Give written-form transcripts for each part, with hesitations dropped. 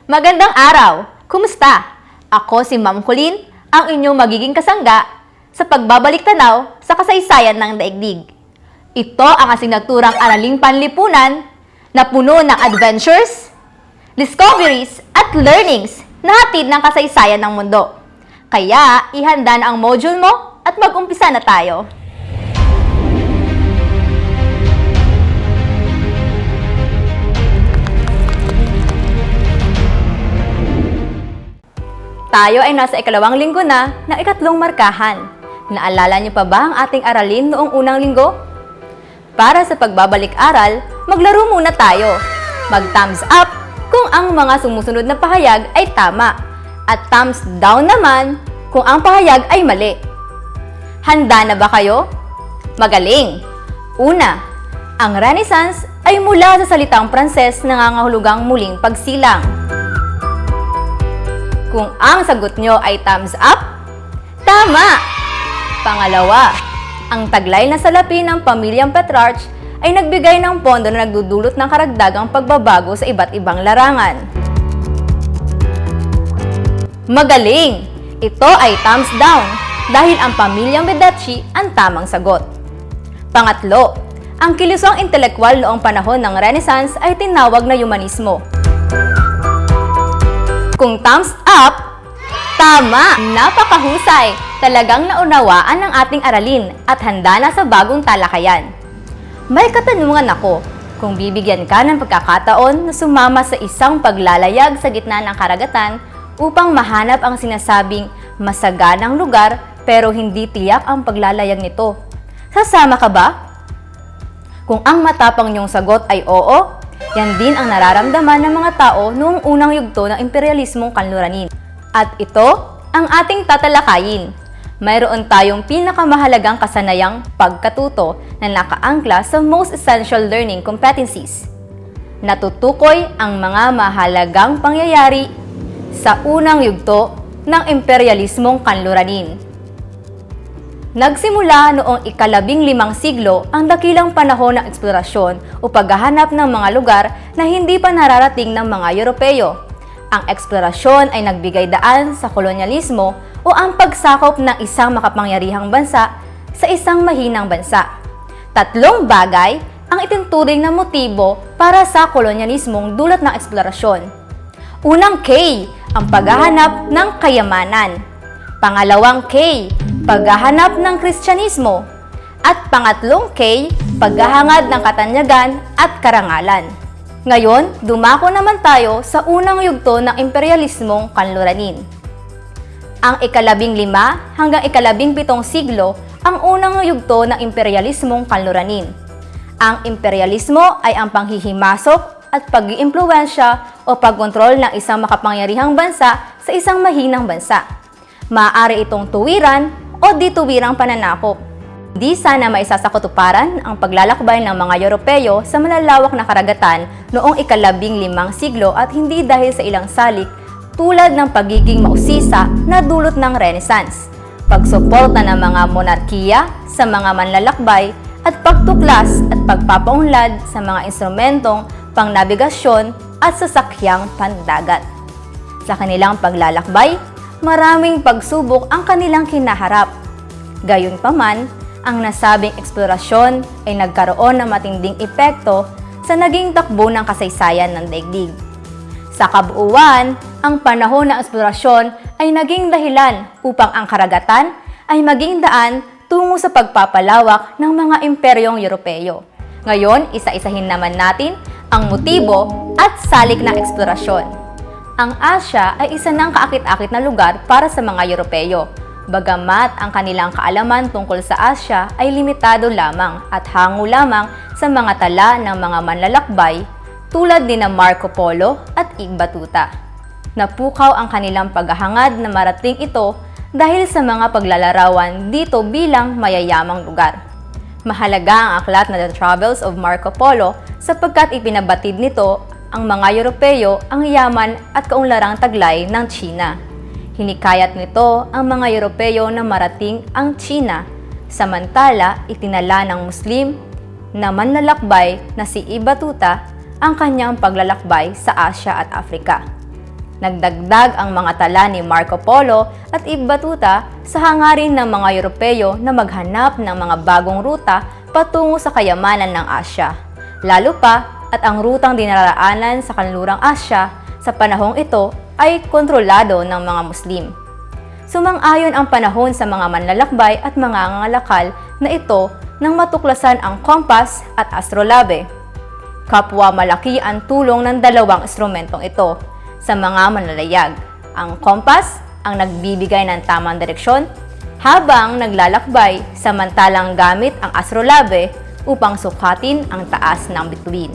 Magandang araw! Kumusta? Ako si Ma'am Colleen, ang inyong magiging kasangga sa pagbabalik tanaw sa kasaysayan ng daigdig. Ito ang asignaturang araling panlipunan na puno ng adventures, discoveries at learnings na hatid ng kasaysayan ng mundo. Kaya ihanda na ang module mo at mag-umpisa na tayo. Tayo ay nasa ikalawang linggo na ng ikatlong markahan. Naalala niyo pa ba ang ating aralin noong unang linggo? Para sa pagbabalik-aral, maglaro muna tayo. Mag-thumbs up kung ang mga sumusunod na pahayag ay tama at thumbs down naman kung ang pahayag ay mali. Handa na ba kayo? Magaling! Una, ang Renaissance ay mula sa salitang Pranses na nangangahulugang muling pagsilang. Kung ang sagot nyo ay thumbs up, tama! Pangalawa, ang taglay na salapi ng pamilyang Petrarch ay nagbigay ng pondo na nagdudulot ng karagdagang pagbabago sa iba't ibang larangan. Magaling! Ito ay thumbs down dahil ang pamilyang Medici ang tamang sagot. Pangatlo, ang kilusang intelekwal noong panahon ng Renaissance ay tinawag na humanismo. Kung thumbs up, tama! Napakahusay! Talagang naunawaan ng ating aralin at handa na sa bagong talakayan. May katanungan ako, kung bibigyan ka ng pagkakataon na sumama sa isang paglalayag sa gitna ng karagatan upang mahanap ang sinasabing masaganang lugar pero hindi tiyak ang paglalayag nito, sasama ka ba? Kung ang matapang niyong sagot ay oo, yan din ang nararamdaman ng mga tao noong unang yugto ng imperialismong kanluranin. At ito ang ating tatalakayin. Mayroon tayong pinakamahalagang kasanayang pagkatuto na nakaangkla sa most essential learning competencies. Natutukoy ang mga mahalagang pangyayari sa unang yugto ng imperialismong kanluranin. Nagsimula noong ika-15 siglo ang dakilang panahon ng eksplorasyon o paghahanap ng mga lugar na hindi pa nararating ng mga Europeo. Ang eksplorasyon ay nagbigay daan sa kolonyalismo o ang pagsakop ng isang makapangyarihang bansa sa isang mahinang bansa. Tatlong bagay ang itinuturing na motibo para sa kolonyalismong dulot ng eksplorasyon. Unang K, ang paghahanap ng kayamanan. Pangalawang K, paghahanap ng Kristyanismo. At pangatlong K, paghahangad ng katanyagan at karangalan. Ngayon, dumako naman tayo sa unang yugto ng imperialismong kanluranin. Ang ika-15 hanggang ika-17 siglo ang unang yugto ng imperialismong kanluranin. Ang imperialismo ay ang panghihimasok at pag-iimpluwensya o pagkontrol ng isang makapangyarihang bansa sa isang mahinang bansa. Maaari itong tuwiran o dituwirang pananakop. Di sana maisa sa katuparan ang paglalakbay ng mga Europeo sa malalawak na karagatan noong ika-15 siglo at hindi dahil sa ilang salik tulad ng pagiging mausisa na dulot ng Renaissance, pagsuporta ng mga monarkiya sa mga manlalakbay at pagtuklas at pagpapaunlad sa mga instrumentong pangnabigasyon at sasakyang pandagat. Sa kanilang paglalakbay, maraming pagsubok ang kanilang kinaharap. Gayunpaman, ang nasabing eksplorasyon ay nagkaroon ng matinding epekto sa naging takbo ng kasaysayan ng daigdig. Sa kabuuan, ang panahon ng eksplorasyon ay naging dahilan upang ang karagatan ay maging daan tungo sa pagpapalawak ng mga imperyong Europeo. Ngayon, isa-isahin naman natin ang motibo at salik ng eksplorasyon. Ang Asya ay isa ng kaakit-akit na lugar para sa mga Europeo. Bagamat ang kanilang kaalaman tungkol sa Asya ay limitado lamang at hango lamang sa mga tala ng mga manlalakbay tulad ni na Marco Polo at Ibn Battuta. Napukaw ang kanilang paghahangad na marating ito dahil sa mga paglalarawan dito bilang mayayamang lugar. Mahalaga ang aklat na The Travels of Marco Polo sapagkat ipinabatid nito ang mga Europeo ang yaman at kaunlarang taglay ng China. Hinikayat nito ang mga Europeo na marating ang China, samantala itinala ng Muslim na manlalakbay na si Ibn Battuta ang kanyang paglalakbay sa Asya at Afrika. Nagdagdag ang mga tala ni Marco Polo at Ibn Battuta sa hangarin ng mga Europeo na maghanap ng mga bagong ruta patungo sa kayamanan ng Asya. Lalo pa at ang rutang dinaraanan sa kanlurang Asya sa panahong ito ay kontrolado ng mga Muslim. Sumang-ayon ang panahon sa mga manlalakbay at mga ngangalakal na ito nang matuklasan ang kompas at astrolabe. Kapwa malaki ang tulong ng dalawang instrumentong ito sa mga manlalayag. Ang kompas ang nagbibigay ng tamang direksyon habang naglalakbay, samantalang gamit ang astrolabe upang sukatin ang taas ng bituin.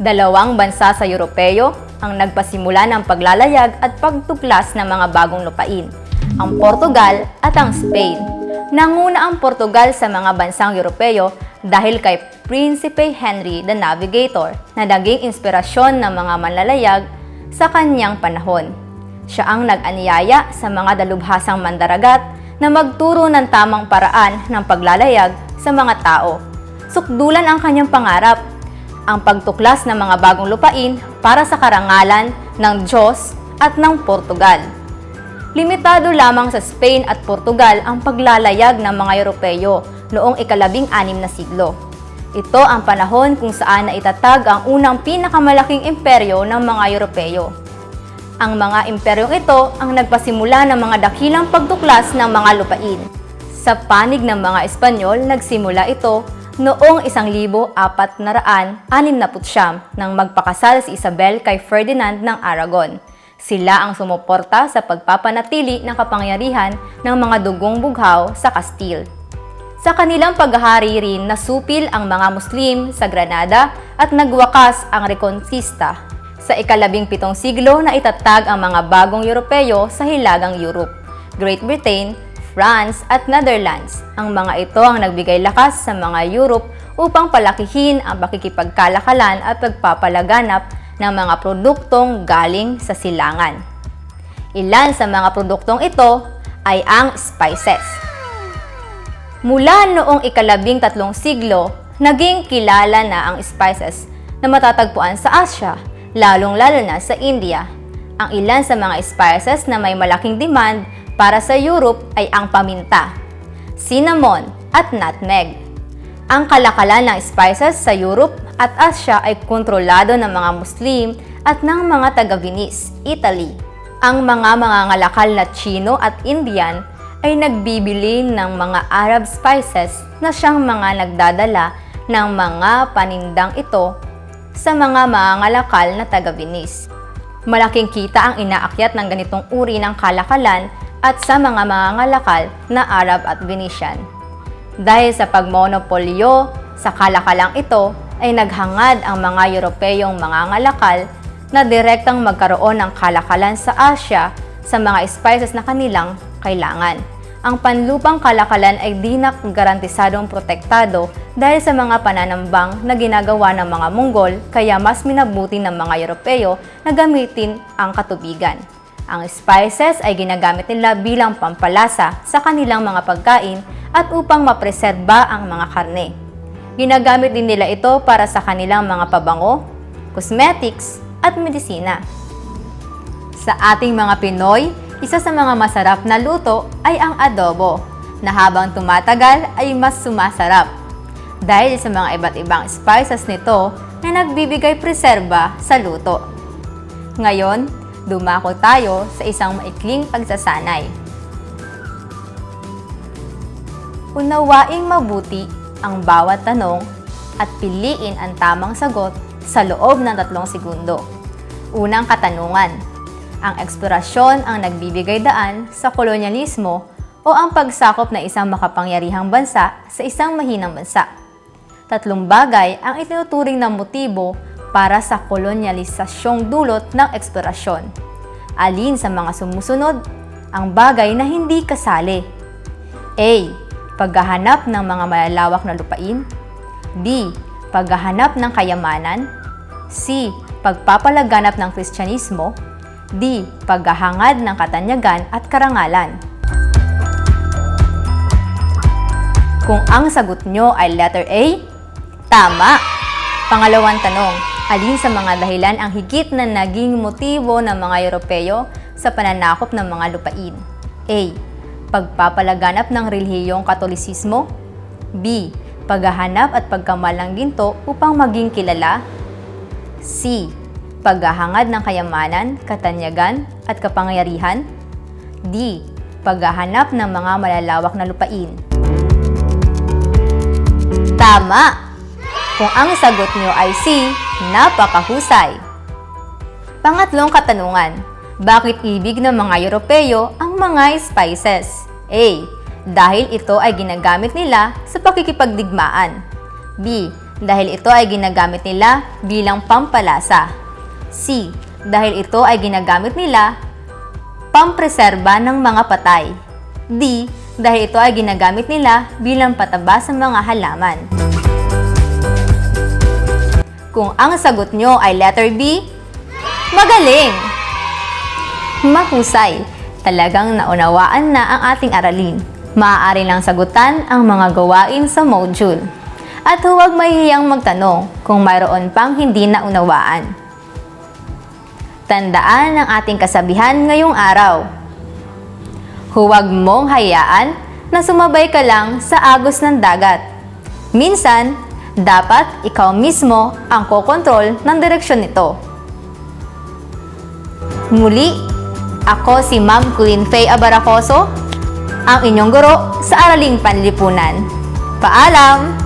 Dalawang bansa sa Europeo ang nagpasimula ng paglalayag at pagtuklas ng mga bagong lupain, ang Portugal at ang Spain. Nanguna ang Portugal sa mga bansang Europeo dahil kay Prinsipe Henry the Navigator na naging inspirasyon ng mga manlalayag sa kanyang panahon. Siya ang nag-anyaya sa mga dalubhasang mandaragat na magturo ng tamang paraan ng paglalayag sa mga tao. Sukdulan ang kanyang pangarap, ang pagtuklas ng mga bagong lupain para sa karangalan ng Diyos at ng Portugal. Limitado lamang sa Spain at Portugal ang paglalayag ng mga Europeo noong ika-16 na siglo. Ito ang panahon kung saan naitatag ang unang pinakamalaking imperyo ng mga Europeo. Ang mga imperyong ito ang nagpasimula ng mga dakilang pagtuklas ng mga lupain. Sa panig ng mga Espanyol, nagsimula ito noong 1469 nang magpakasal si Isabel kay Ferdinand ng Aragon. Sila ang sumuporta sa pagpapanatili ng kapangyarihan ng mga dugong bughaw sa Castile. Sa kanilang paghahari rin nasupil ang mga Muslim sa Granada at nagwakas ang Reconquista. Sa ika-17 siglo na itatag ang mga bagong Europeo sa Hilagang Europe, Great Britain, France at Netherlands. Ang mga ito ang nagbigay lakas sa mga Europe upang palakihin ang pakikipagkalakalan at pagpapalaganap ng mga produktong galing sa silangan. Ilan sa mga produktong ito ay ang spices. Mula noong ika-13 siglo, naging kilala na ang spices na matatagpuan sa Asya, lalong-lalo na sa India. Ang ilan sa mga spices na may malaking demand para sa Europe ay ang paminta, cinnamon at nutmeg. Ang kalakalan ng spices sa Europe at Asya ay kontrolado ng mga Muslim at ng mga taga-Venice, Italy. Ang mga mangangalakal na Chino at Indian ay nagbibili ng mga Arab spices na siyang mga nagdadala ng mga panindang ito sa mga mangangalakal na taga-Venice. Malaking kita ang inaakyat ng ganitong uri ng kalakalan at sa mga mangangalakal na Arab at Venetian. Dahil sa pagmonopolyo sa kalakalang ito, ay naghangad ang mga Europeyong mangangalakal na direktang magkaroon ng kalakalan sa Asya sa mga spices na kanilang kailangan. Ang panlupang kalakalan ay di na garantisadong protektado dahil sa mga pananambang na ginagawa ng mga Monggol, kaya mas minabuti ng mga Europeo na gamitin ang katubigan. Ang spices ay ginagamit nila bilang pampalasa sa kanilang mga pagkain at upang mapreserba ang mga karne. Ginagamit din nila ito para sa kanilang mga pabango, cosmetics at medisina. Sa ating mga Pinoy, isa sa mga masarap na luto ay ang adobo, na habang tumatagal ay mas sumasarap dahil sa mga iba't ibang spices nito na nagbibigay preserba sa luto. Ngayon, dumako tayo sa isang maikling pagsasanay. Unawaing mabuti ang bawat tanong at piliin ang tamang sagot sa loob ng 3 segundo. Unang katanungan: ang eksplorasyon ang nagbibigay daan sa kolonyalismo o ang pagsakop ng isang makapangyarihang bansa sa isang mahinang bansa? 3 bagay ang itinuturing na motibo para sa kolonyalisasyong dulot ng eksplorasyon. Alin sa mga sumusunod ang bagay na hindi kasali? A. Paghahanap ng mga malalawak na lupain. B. Paghahanap ng kayamanan. C. Pagpapalaganap ng Kristyanismo. D. Paghahangad ng katanyagan at karangalan. Kung ang sagot nyo ay letter A, tama! Pangalawang tanong, Alin sa mga dahilan ang higit na naging motibo ng mga Europeo sa pananakop ng mga lupain? A. Pagpapalaganap ng relihiyong Katolisismo. B. Paghahanap at pagkamal ng ginto upang maging kilala. C. Paghahangad ng kayamanan, katanyagan at kapangyarihan. D. Paghahanap ng mga malalawak na lupain. Tama! Kung ang sagot nyo ay C, napakahusay. Pangatlong katanungan, bakit ibig ng mga Europeo ang mga spices? A. Dahil ito ay ginagamit nila sa pakikipagdigmaan. B. Dahil ito ay ginagamit nila bilang pampalasa. C. Dahil ito ay ginagamit nila pampreserba ng mga patay. D. Dahil ito ay ginagamit nila bilang pataba sa mga halaman. Kung ang sagot nyo ay letter B, magaling! Mahusay! Talagang naunawaan na ang ating aralin. Maaari lang sagutan ang mga gawain sa module. At huwag mahihiyang magtanong kung mayroon pang hindi naunawaan. Tandaan ang ating kasabihan ngayong araw. Huwag mong hayaan na sumabay ka lang sa agos ng dagat. Minsan, dapat ikaw mismo ang kokontrol ng direksyon nito. Muli, ako si Ma'am Colleen Faye Abaracoso, ang inyong guro sa Araling Panlipunan. Paalam!